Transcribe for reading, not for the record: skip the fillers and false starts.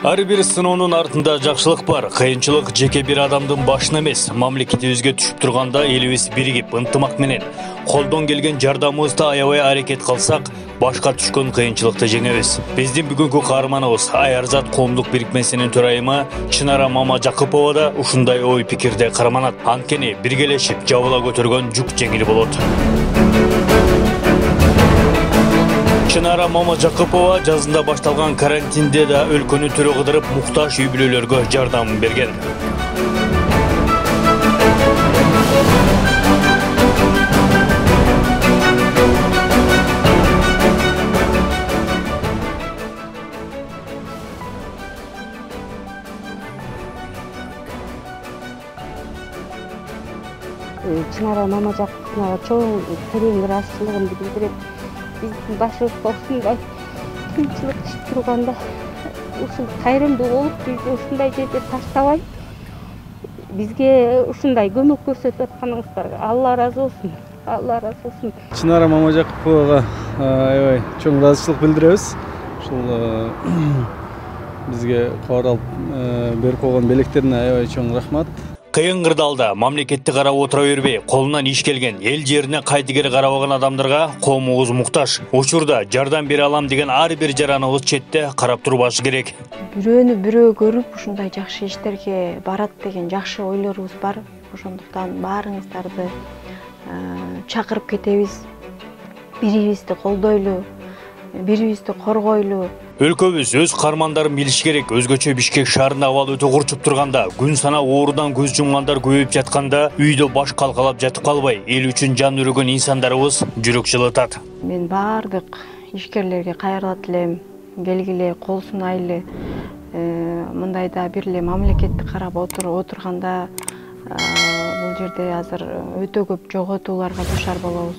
Ар бир сыноонун артында жакшылык бар. Кыйынчылык жеке бир адамдын башына эмес, мамлекетибизге түшүп турганда элибиз биригип, ынтымак менен колдон келген жардамыбызды аябай аракет кылсак, башка түшкөн кыйынчылыкты жеңебиз. Биздин бүгүнкү каарманыбыз Аярзат коомдук бирикмесинин төрайымы Чынара Мамажакупова да ушундай ой пикирде карманат. Анткени биргелешип жабыла көтөргөн жүк жеңил болот. Чынара Мамажакупова жазында башталган карантинде да өлкөнү түрө кыдырып, муктаж үй бүлөлөргө жардам берген. Чынара Мамажаковна чоң терең ыраазычылыгымды билдирет. Биздин башыбызга ушундай кыйынчылык түшүп турганда ушул кайрымдуу болуп бизди ушундай жерде таштабай бизге ушундай көмөк көрсөтүп атканыңыздарга Алла ыраазы болсун. Алла ыраазы болсун. Чынара Мамажаковага аябай чоң ыраазычылык билдиребиз. Ушул бизге кабар алып берип койгон белектерине аябай чоң рахмат. Кыйын кырдаалда мамлекетти карап отура бербей, колунан иш келген, эл жерине кайтыгер карабаган адамдарга коомубуз муктаж. Учурда жардам бере алам деген ар бир жараныбыз четте карап турбашы керек. Бирөөнү бирөө көрүп, ушундай жакшы иштерге барат деген жакшы ойлорубуз бар. Ошондуктан баарыңыздарды чакырып кетебиз. Бирибизди колдойлу, бирибизди коргойлу. Өлкөбүз өз кармандарын билиш керек. Өзгөчө Бишкек шаарында абал өтө курчуп турганда, күн санап оорудан көз жумгандар көбөйүп жатканда, үйдө баш калкалап жатып калбай, эл үчүн жан үрөгөн инсандарыбыз жүрөк жылытат. Мен баардык ишкерлерге кайрылат элем. Келгиле, кол сунайлы. Мындайда бир эле мамлекетти карап отурганда бул жерде азыр өтө көп жоготууларга душар болобуз.